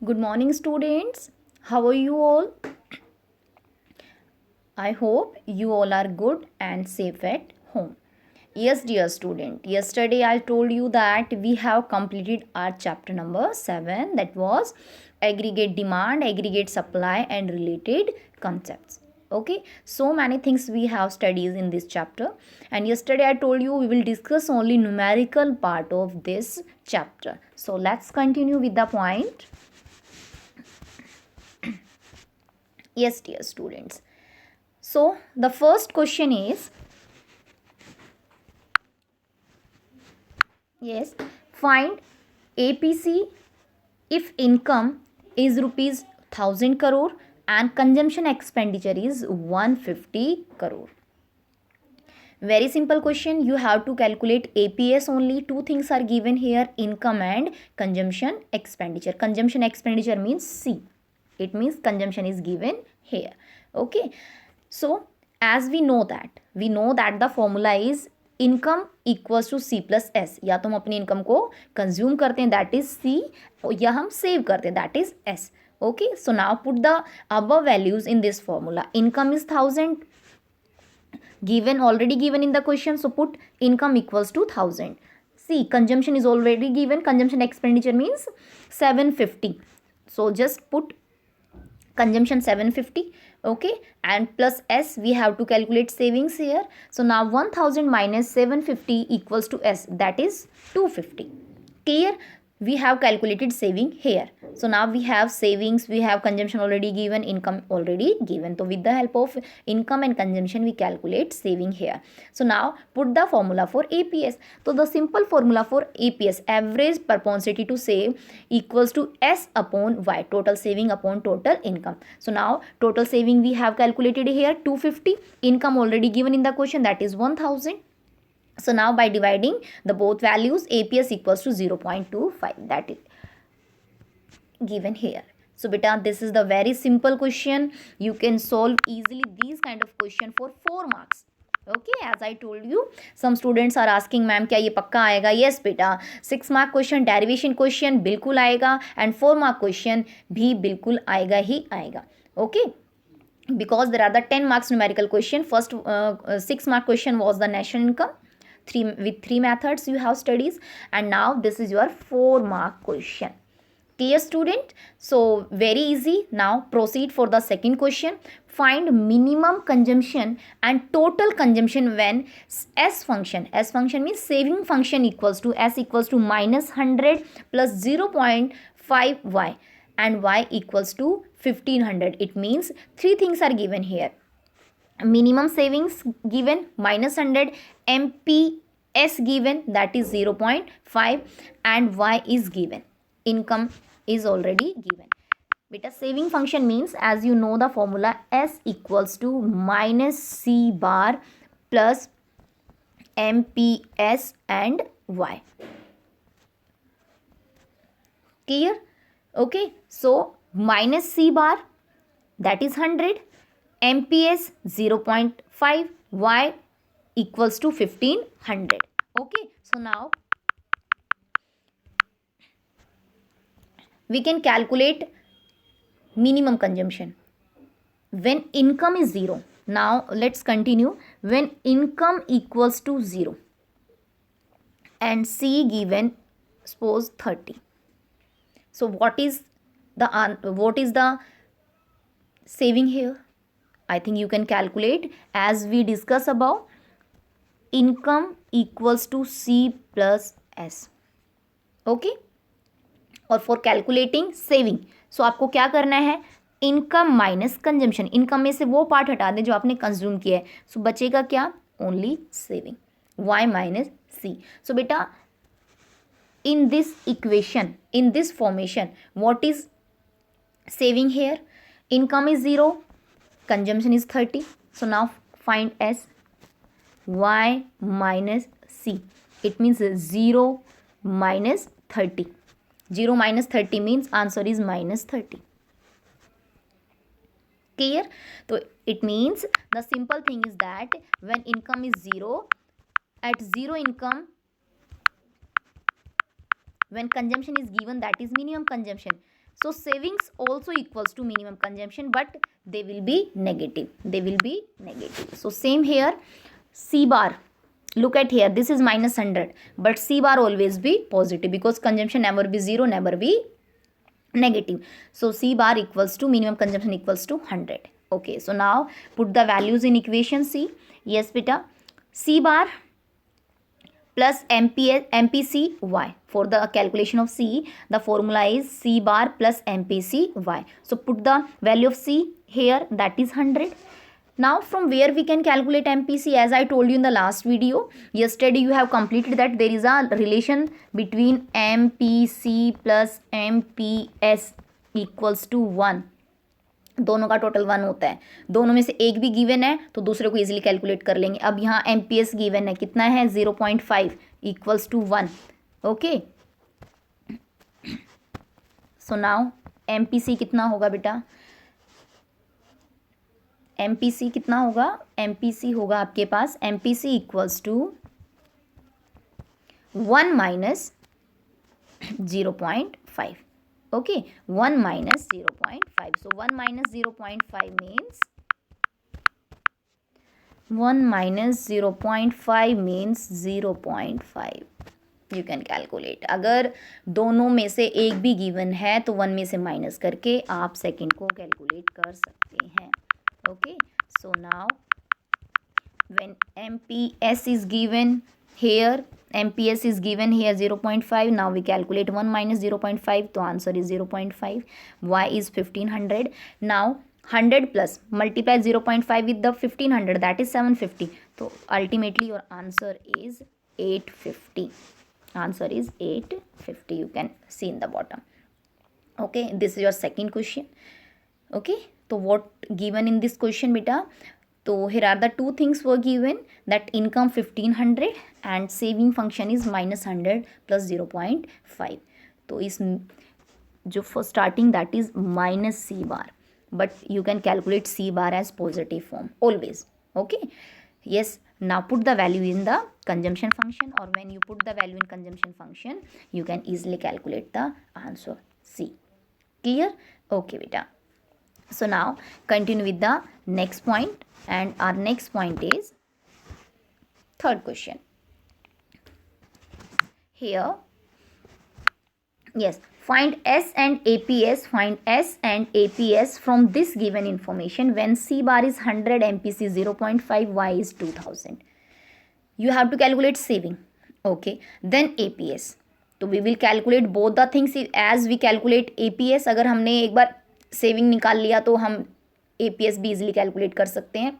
Good morning, students. How are you all? I hope you all are good and safe at home. Yes, dear student. Yesterday I told you that we have completed our chapter number 7, that was aggregate demand, aggregate supply and related concepts. Okay, so many things we have studies in this chapter, and yesterday I told you we will discuss only numerical part of this chapter. So let's continue with the point. Yes, dear students. So the first question is, yes, find APC if income is rupees 1000 crore and consumption expenditure is 150 crore. Very simple question. You have to calculate APS only. Two things are given here, income and consumption expenditure. Consumption expenditure means C. It means consumption is given here. Okay. So as we know that the formula is income equals to C plus S. या तो हम अपनी income को consume करते हैं, that is सी, या हम save करते हैं, that is S. Okay, so now put the above values in this formula. Income is 1000 given, already given in the question, so put income equals to 1000. See, consumption is already given, consumption expenditure means 750, so just put consumption 750. Okay, and plus s, we have to calculate savings here. So now 1000 minus 750 equals to s, that is 250. Clear? We have calculated saving here. So now we have savings, we have consumption already given, income already given. So with the help of income and consumption, we calculate saving here. So now put the formula for APS. So the simple formula for APS, average propensity to save, equals to S upon Y, total saving upon total income. So now total saving we have calculated here 250, income already given in the question, that is 1000. So now by dividing the both values, APS equals to 0.25, that is given here. So beta, this is the very simple question. You can solve easily these kind of question for 4 marks. Okay, as I told you, some students are asking, ma'am क्या ये पक्का आएगा? Yes बेटा, 6 mark question derivation question बिल्कुल आएगा, and 4 mark question भी बिल्कुल आएगा ही आएगा. Okay, because there are the 10 marks numerical question. First 6 mark question was the national income. With 3 methods you have studies, and now this is your 4 mark question. Clear, student? So very easy. Now proceed for the second question. Find minimum consumption and total consumption when S function means saving function, equals to S equals to minus 100 plus 0.5 Y, and Y equals to 1500. It means 3 things are given here. Minimum savings given minus 100, MPS given, that is 0.5, and Y is given, income is already given. Beta, saving function means, as you know the formula, S equals to minus C bar plus MPS and Y. Clear? Okay, so minus C bar, that is 100, MPS 0.5, Y equals to 1500. Okay, so now we can calculate minimum consumption when income is 0. Now let's continue. When income equals to 0 and C given, suppose 30. So what is the saving here? I think you can calculate, as we discuss above, income equals to C plus S. Okay, और for calculating saving, so आपको क्या करना है, income minus consumption. Income में से वो part हटा दें जो आपने कंज्यूम किया है, सो बचेगा क्या, ओनली सेविंग, y माइनस सी. सो बेटा, in this equation, in this formation, what is saving here? Income is 0, consumption is 30. So now find S. Y minus C. It means 0 minus 30. 0 minus 30 means answer is minus 30. Clear? So it means the simple thing is that when income is 0, at 0 income, when consumption is given, that is minimum consumption, So savings also equals to minimum consumption, but they will be negative. They will be negative. So same here, C bar. Look at here, this is minus 100, but C bar always be positive because consumption never be 0, never be negative. So C bar equals to minimum consumption equals to 100. Okay, so now put the values in equation C. Yes, beta. C bar plus MPCY. For the calculation of C, the formula is C bar plus MPCY. So put the value of C here, that is 100. Now from where we can calculate MPC, as I told you in the last video, yesterday you have completed that there is a relation between MPC plus MPS equals to 1. दोनों का total 1 होता है, दोनों में से एक भी given है तो दूसरे को इजीली कैलकुलेट कर लेंगे. अब यहाँ MPS गिवन है, कितना है 0.5 equals to 1. Okay, so now MPC कितना होगा बेटा, MPC कितना होगा, MPC होगा आपके पास MPC equals to 1 minus 0.5. Okay, 1 minus 0.5. So 1 minus 0.5 means 1 minus 0.5 means 0.5. You can calculate. अगर दोनों में से एक भी गिवन है तो 1 में से माइनस करके आप सेकेंड को कैलकुलेट कर सकते हैं. Okay, so now when MPS is given here, MPS is given here 0.5. Now we calculate 1 minus 0.5. So answer is 0.5. Y is 1500. Now 100 plus multiply 0.5 with the 1500, that is 750. So ultimately your answer is 850. Answer is 850. You can see in the bottom. Okay, this is your second question. Okay, so what given in this question beta? So here are the two things were given, that income 1500 and saving function is minus 100 plus 0.5. तो इस जो for starting that is minus C bar, but you can calculate C bar as positive form always. Okay, yes. Now put the value in the consumption function, or when you put the value in consumption function you can easily calculate the answer C. Clear? Okay beta. So now continue with the next point, and our next point is third question. Here, yes, find S and APS. Find S and APS from this given information when C bar is 100, MPC 0.5, Y is 2000. You have to calculate saving. Okay, then APS. तो we will calculate both the things as we calculate APS. अगर हमने एक बार saving निकाल लिया तो हम APS भी easily calculate कर सकते हैं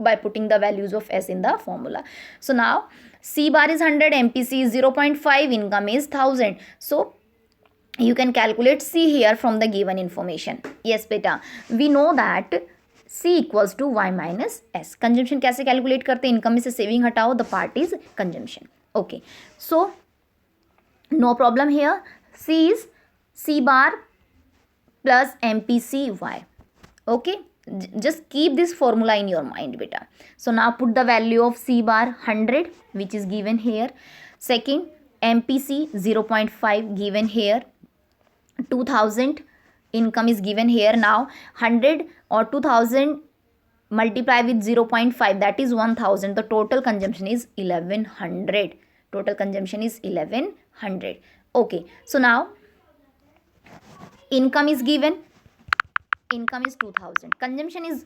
by putting the values of S in the formula. So now C bar is 100, MPC is 0.5, income is 1000. So you can calculate C here from the given information. Yes beta, we know that C equals to Y minus S. Consumption कैसे calculate करते हैं, income में से saving हटाओ, the part is consumption. Okay, so no problem here. C is C bar plus MPCY. Okay, just keep this formula in your mind beta. So now put the value of C bar 100 which is given here. Second, MPC 0.5 given here. 2000 income is given here. Now 100 or 2000 multiply with 0.5, that is 1000. The total consumption is 1100. Total consumption is 1100. Okay, so now income is given, income is 2000, consumption is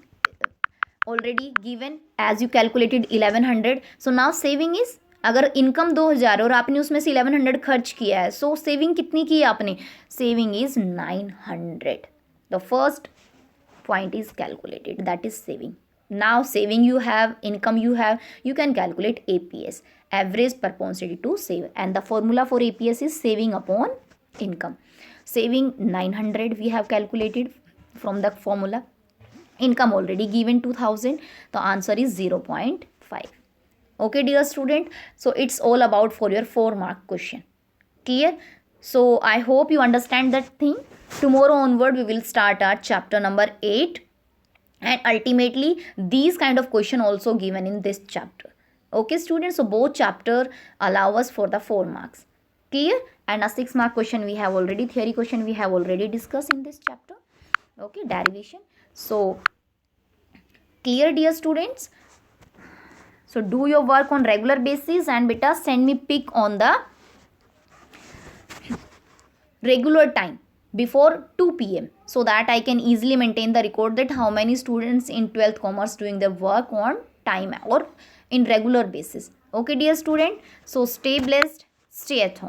already given as you calculated 1100. so now saving is, अगर income 2000 और आपने उसमें से 1100 खर्च किया है, सो saving कितनी की आपने, saving is 900. The first point is calculated, that is saving. now saving you have, income you have, you can calculate APS, average propensity to save, and the formula for APS is saving upon income. Saving 900 we have calculated from the formula, income already given 2000, the answer is 0.5. okay dear student, so it's all about for your 4-mark question. Clear? So I hope you understand that thing. Tomorrow onward we will start our chapter number 8, and ultimately these kind of question also given in this chapter. Okay students, so both chapter allow us for the 4 marks. Clear? and a 6 mark question we have already, theory question we have already discussed in this chapter. Okay, derivation. So clear, dear students? So do your work on regular basis, and beta send me pic on the regular time before 2 p.m. so that I can easily maintain the record that how many students in 12th commerce doing their work on time or in regular basis. Okay, dear student? So stay blessed, stay at home.